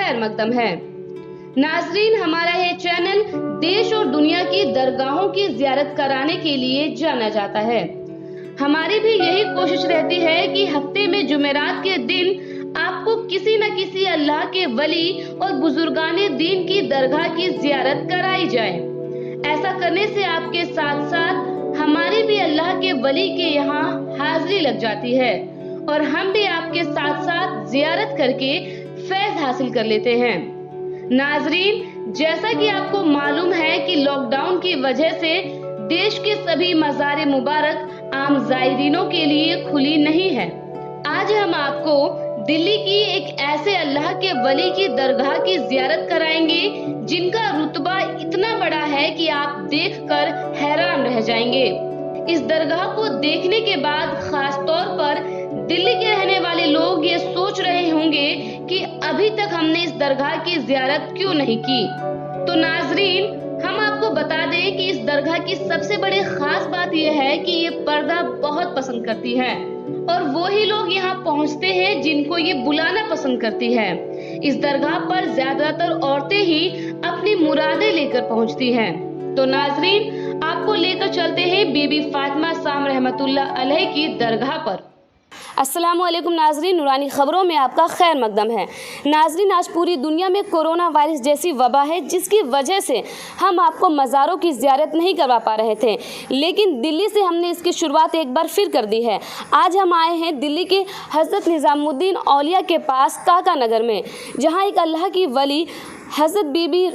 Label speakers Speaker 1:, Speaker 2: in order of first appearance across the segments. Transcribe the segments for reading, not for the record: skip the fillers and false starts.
Speaker 1: खैर मकदम है। नाजरीन, हमारा ये चैनल देश और दुनिया की दरगाहों की ज़ियारत कराने के लिए जाना जाता है। हमारी भी यही कोशिश रहती है कि हफ्ते में जुमेरात के दिन आपको किसी न किसी अल्लाह के वली और बुजुर्गाने दीन की दरगाह की ज़ियारत कराई जाए। ऐसा करने से आपके साथ साथ हमारी भी अल्लाह के वली के यहाँ हाजिरी लग जाती है और हम भी आपके साथ साथ ज़ियारत करके फैज़ हासिल कर लेते हैं। नाजरीन, जैसा कि आपको मालूम है कि लॉकडाउन की वजह से देश के सभी मज़ार मुबारक आम ज़ायरीनों के लिए खुली नहीं है। आज हम आपको दिल्ली की एक ऐसे अल्लाह के वली की दरगाह की ज़ियारत कराएंगे जिनका रुतबा इतना बड़ा है कि आप देखकर हैरान रह जाएंगे। इस दरगाह को देखने के बाद खास तौर पर दिल्ली के रहने वाले लोग ये सोच रहे होंगे कि अभी तक हमने इस दरगाह की ज़ियारत क्यों नहीं की। तो नाजरीन, हम आपको बता दें कि इस दरगाह की सबसे बड़ी खास बात यह है कि ये पर्दा बहुत पसंद करती है और वो ही लोग यहाँ पहुँचते हैं जिनको ये बुलाना पसंद करती है। इस दरगाह पर ज्यादातर औरतें ही अपनी मुरादें लेकर पहुँचती हैं। तो नाजरीन, आपको लेकर चलते हैं बीबी फातिमा साम रहमतुल्लाह अलैह की दरगाह पर। अस्सलामु अलैकुम नाजरीन, नूरानी खबरों में आपका खैर मकदम है। नाजरीन, आज पूरी दुनिया में कोरोना वायरस जैसी वबा है जिसकी वजह से हम आपको मज़ारों की ज़ियारत नहीं करवा पा रहे थे, लेकिन दिल्ली से हमने इसकी शुरुआत एक बार फिर कर दी है। आज हम आए हैं दिल्ली के हज़रत निज़ामुद्दीन औलिया के पास काका नगर में, जहाँ एक अल्लाह की वली हज़रत बीबी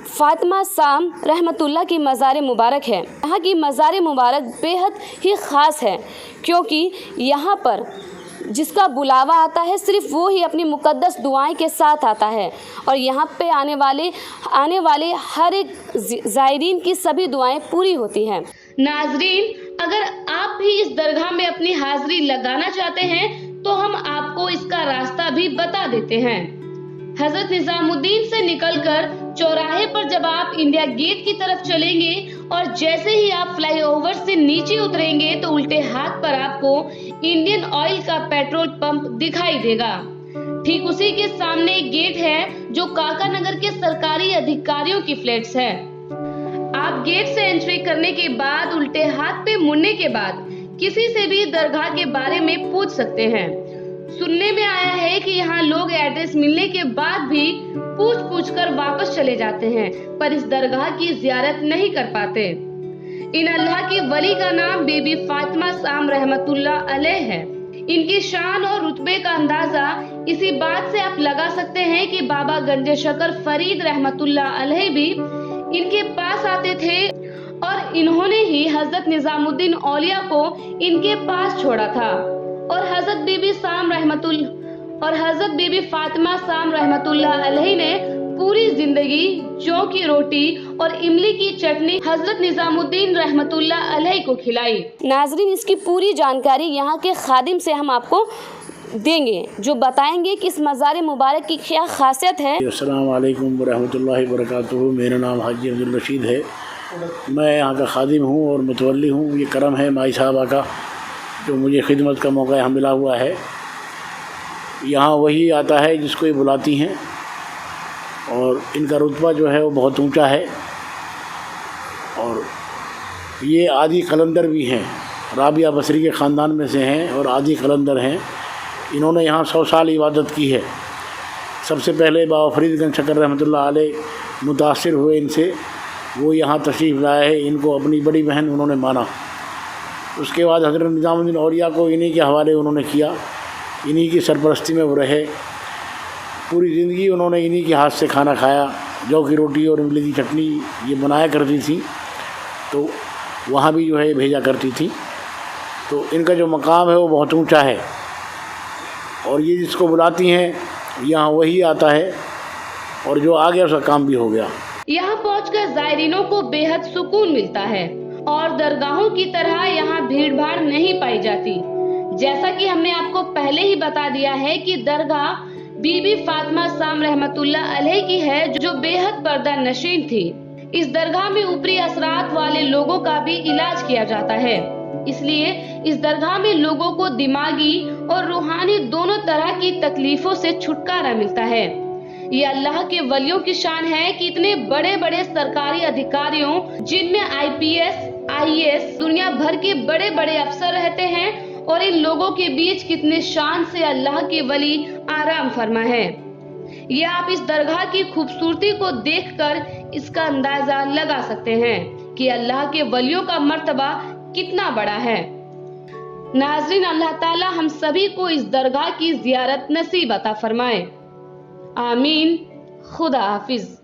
Speaker 1: फातिमा साम रहमतुल्लाह की मज़ार मुबारक है। यहाँ की मज़ार मुबारक बेहद ही ख़ास है क्योंकि यहाँ पर जिसका बुलावा आता है सिर्फ वो ही अपनी मुक़द्दस दुआएं के साथ आता है और यहाँ पे आने वाले हर एक ज़ायरीन की सभी दुआएं पूरी होती हैं। नाजरीन, अगर आप भी इस दरगाह में अपनी हाज़िरी लगाना चाहते हैं तो हम आपको इसका रास्ता भी बता देते हैं। हज़रत निज़ामुद्दीन से निकलकर चौराहे पर जब आप इंडिया गेट की तरफ चलेंगे और जैसे ही आप फ्लाईओवर से नीचे उतरेंगे तो उल्टे हाथ पर आपको इंडियन ऑयल का पेट्रोल पंप दिखाई देगा। ठीक उसी के सामने एक गेट है जो काका नगर के सरकारी अधिकारियों की फ्लैट्स है। आप गेट से एंट्री करने के बाद उल्टे हाथ पे मुड़ने के बाद किसी से भी दरगाह के बारे में पूछ सकते हैं। सुनने में आया है कि यहाँ लोग एड्रेस मिलने के बाद भी पूछ कर वापस चले जाते हैं, पर इस दरगाह की ज़ियारत नहीं कर पाते। इन अल्लाह की वली का नाम बीबी फातिमा साम रहमतुल्लाह अलैह है। इनकी शान और रुतबे का अंदाजा इसी बात से आप लगा सकते हैं कि बाबा गंजे शकर फरीद रहमतुल्लाह अलैह भी इनके पास आते थे और इन्होंने ही हज़रत निज़ामुद्दीन औलिया को इनके पास छोड़ा था। और हज़रत बीबी फातिमा साम रहमतुल्लाह अलैह ने पूरी जिंदगी जौ की रोटी और इमली की चटनी हज़रत निज़ामुद्दीन रहमतुल्लाह अलैह को खिलाई। नाजरीन, इसकी पूरी जानकारी यहाँ के खादिम से हम आपको देंगे जो बताएंगे कि इस मज़ार मुबारक की क्या खासियत है।
Speaker 2: अस्सलाम वालेकुम वरहमतुल्लाहि वबरकातुहू। मेरा नाम हाजी अब्दुल रशीद है। मैं यहाँ का खादिम हूँ और मुतवल्ली हूँ। ये करम है माई साहबा का जो मुझे खिदमत का मौका यहाँ मिला हुआ है। यहाँ वही आता है जिसको ये बुलाती हैं और इनका रुतबा जो है वो बहुत ऊंचा है। और ये आदि कलंदर भी हैं, राबिया बसरी के ख़ानदान में से हैं और आदि कलंदर हैं। इन्होंने यहाँ 100 साल इबादत की है। सबसे पहले बाबा फरीदगंज शकर रहमतुल्लाह अलैह मुतासिर हुए इनसे, वो यहाँ तशरीफ़ लाए हैं। इनको अपनी बड़ी बहन उन्होंने माना। उसके बाद हज़रत निज़ामुद्दीन औलिया को इन्हीं के हवाले उन्होंने किया, इन्हीं की सरपरस्ती में वो रहे। पूरी ज़िंदगी उन्होंने इन्हीं के हाथ से खाना खाया। जौ की रोटी और इमली की चटनी ये बनाया करती थी, तो वहाँ भी जो है भेजा करती थी। तो इनका जो मकाम है वो बहुत ऊंचा है और ये जिसको बुलाती हैं यहाँ वही आता है और जो आ गया उसका काम भी हो गया।
Speaker 1: यहाँ पहुँचकर ज़ायरीनों को बेहद सुकून मिलता है और दरगाहों की तरह यहाँ भीड़ भाड़ नहीं पाई जाती। जैसा कि हमने आपको पहले ही बता दिया है कि दरगाह बीबी फातिमा साम रहमतुल्लाह अलैह की है जो बेहद पर्दा नशीन थी। इस दरगाह में ऊपरी असरात वाले लोगों का भी इलाज किया जाता है, इसलिए इस दरगाह में लोगों को दिमागी और रूहानी दोनों तरह की तकलीफों से छुटकारा मिलता है। ये अल्लाह के वलियों की शान है कि इतने बड़े बड़े सरकारी अधिकारियों, जिनमें IPS, IAS, दुनिया भर के बड़े बड़े अफसर रहते हैं, और इन लोगों के बीच कितने शान से अल्लाह के वली आराम फरमा है। ये आप इस दरगाह की खूबसूरती को देखकर इसका अंदाजा लगा सकते हैं कि अल्लाह के वलियों का मर्तबा कितना बड़ा है। नाज़रीन, अल्लाह ताला हम सभी को इस दरगाह की ज़ियारत नसीब अता फरमाए। आमीन। खुदा हाफिज।